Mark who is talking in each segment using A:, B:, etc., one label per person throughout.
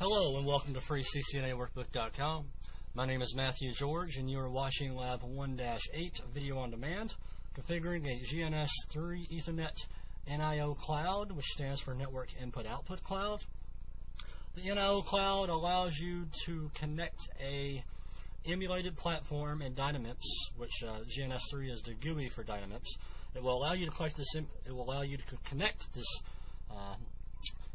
A: Hello and welcome to freeccnaworkbook.com. My name is Matthew George and you are watching Lab 1-8 Video on Demand, configuring a GNS3 Ethernet NIO cloud, which stands for Network Input Output Cloud. The NIO cloud allows you to connect a emulated platform in Dynamics, which GNS3 is the GUI for Dynamics. It will allow you to connect this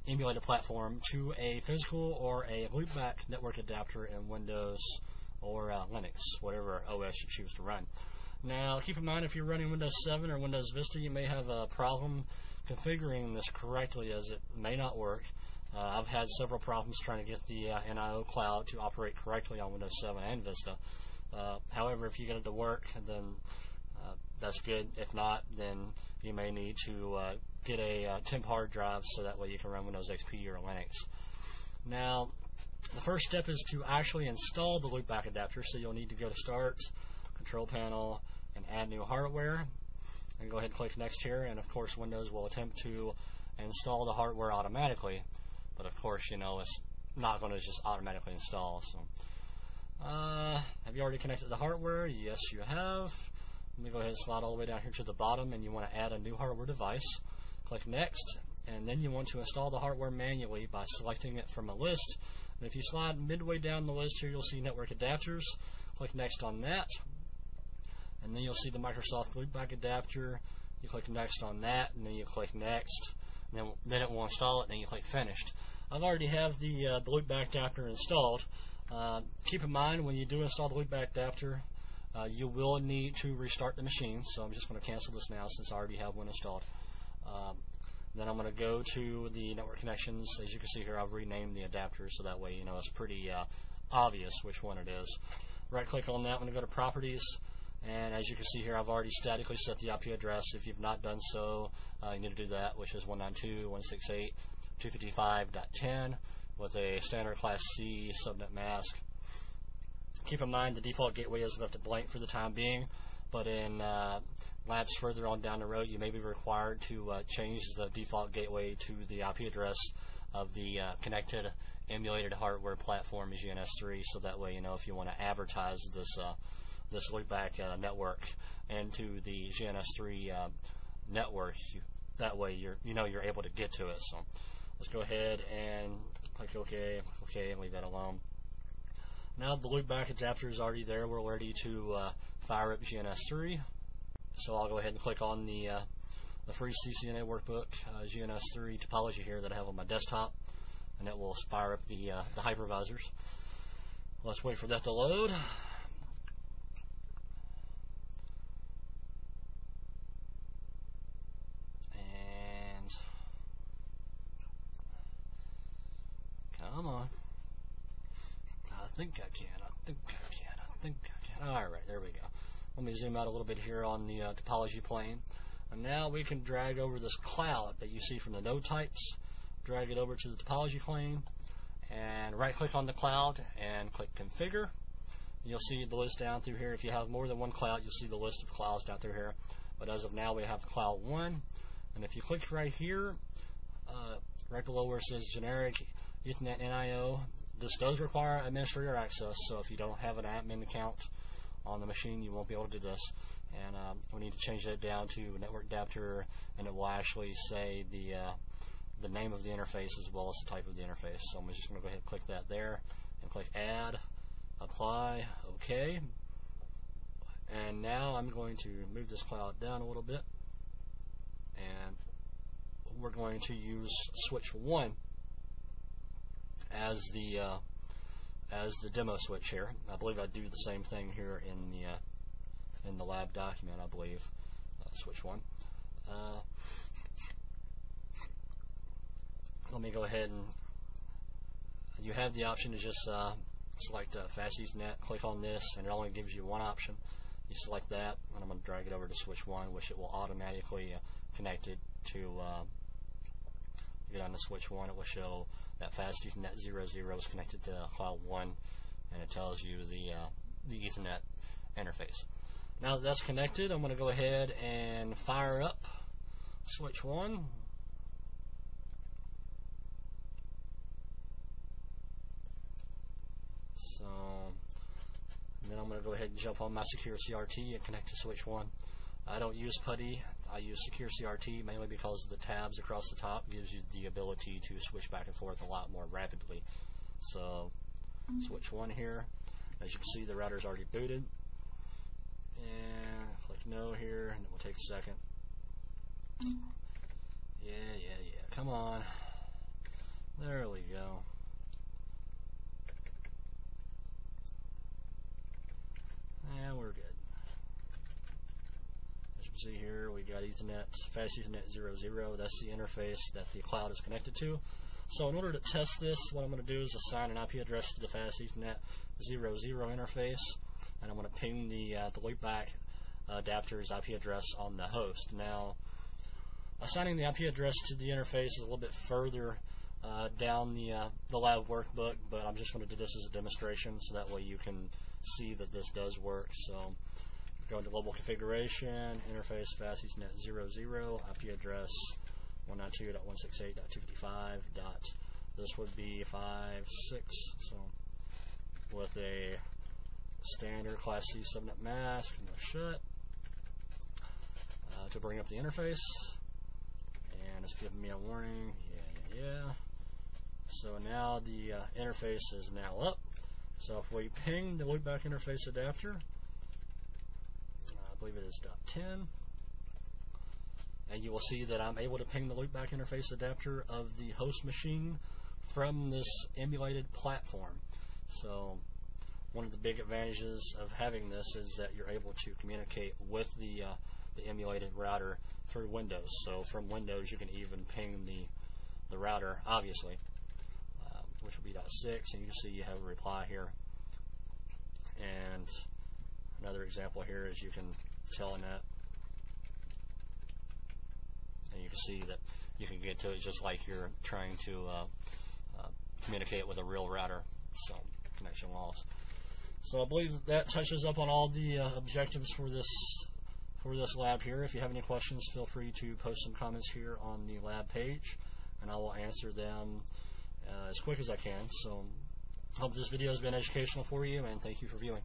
A: emulated platform to a physical or a loopback network adapter in Windows or Linux, whatever OS you choose to run. Now, keep in mind, if you're running Windows 7 or Windows Vista, you may have a problem configuring this correctly, as it may not work. I've had several problems trying to get the NIO cloud to operate correctly on Windows 7 and Vista. However, if you get it to work, then that's good. If not, then you may need to get a temp hard drive so that way you can run Windows XP or Linux. Now, the first step is to actually install the loopback adapter, so you'll need to go to Start, Control Panel, and Add New Hardware, and go ahead and click Next here, and of course Windows will attempt to install the hardware automatically, but of course, you know, it's not going to just automatically install. So, have you already connected the hardware? Yes, you have. Let me go ahead and slide all the way down here to the bottom, and you want to add a new hardware device. Click Next, and then you want to install the hardware manually by selecting it from a list. And if you slide midway down the list here, you'll see Network Adapters. Click Next on that, and then you'll see the Microsoft Loopback Adapter. You click Next on that, and then you click Next, and then it will install it, and then you click Finished. I've already have the Loopback Adapter installed. Keep in mind, when you do install the Loopback Adapter, you will need to restart the machine, so I'm just going to cancel this now since I already have one installed. Then I'm going to go to the network connections. As you can see here, I've renamed the adapter, so that way you know it's pretty obvious which one it is. Right click on that. I'm going to go to Properties, and as you can see here, I've already statically set the IP address. If you've not done so, you need to do that, which is 192.168.255.10 with a standard Class C subnet mask. Keep in mind the default gateway is left it blank for the time being, but in labs further on down the road, you may be required to change the default gateway to the IP address of the connected emulated hardware platform GNS3, so that way, you know, if you want to advertise this this loopback network into the GNS3 network, that way you're able to get to it. So let's go ahead and click OK, and leave that alone. Now the loopback adapter is already there. We're ready to fire up GNS3. So I'll go ahead and click on the free CCNA workbook GNS3 topology here that I have on my desktop, and it will fire up the hypervisors. Let's wait for that to load. And come on. I think I can. Alright, there we go. Let me zoom out a little bit here on the topology plane. And now we can drag over this cloud that you see from the node types, drag it over to the topology plane, and right click on the cloud and click Configure. You'll see the list down through here. If you have more than one cloud, you'll see the list of clouds down through here. But as of now, we have cloud 1. And if you click right here, right below where it says Generic Ethernet NIO, this does require administrator access, so if you don't have an admin account on the machine, you won't be able to do this. And we need to change that down to network adapter, and it will actually say the name of the interface as well as the type of the interface. So I'm just going to go ahead and click that there, and click Add, Apply, OK. And now I'm going to move this cloud down a little bit, and we're going to use switch 1 as the demo switch here. I believe I do the same thing here in the lab document. I believe switch 1. Let me go ahead and you have the option to just select Fast Ethernet. Click on this, and it only gives you one option. You select that, and I'm going to drag it over to switch 1, which it will automatically connect it to. Get on the switch 1, it will show that Fast Ethernet 00 is connected to cloud 1, and it tells you the Ethernet interface. Now that that's connected, I'm going to go ahead and fire up switch 1. So, and then I'm going to go ahead and jump on my secure CRT and connect to switch 1. I don't use PuTTY. I use secure CRT mainly because the tabs across the top gives you the ability to switch back and forth a lot more rapidly. So, switch 1 here. As you can see, the router's already booted. And click no here, and it will take a second. Yeah. Come on. There we go. And we're good. As you can see here, we got Ethernet, Fast Ethernet 00. That's the interface that the cloud is connected to. So in order to test this, what I'm going to do is assign an IP address to the Fast Ethernet 00 interface, and I'm going to ping the loopback adapter's IP address on the host. Now, assigning the IP address to the interface is a little bit further down the lab workbook, but I'm just going to do this as a demonstration so that way you can see that this does work. So go into global configuration, interface Fast Ethernet 00, IP address 192.168.255. This would be 5.6. So with a standard Class C subnet mask, no shut, to bring up the interface, and it's giving me a warning. Yeah. So now the interface is now up. So if we ping the loopback interface adapter, I believe it is .10, and you will see that I'm able to ping the loopback interface adapter of the host machine from this emulated platform. So one of the big advantages of having this is that you're able to communicate with the emulated router through Windows. So from Windows you can even ping the router, obviously, which will be .6, and you can see you have a reply here. And another example here is you can telnet, and you can see that you can get to it just like you're trying to communicate with a real router. So connection loss. So I believe that touches up on all the objectives for this lab here. If you have any questions, feel free to post some comments here on the lab page, and I will answer them as quick as I can. So I hope this video has been educational for you, and thank you for viewing.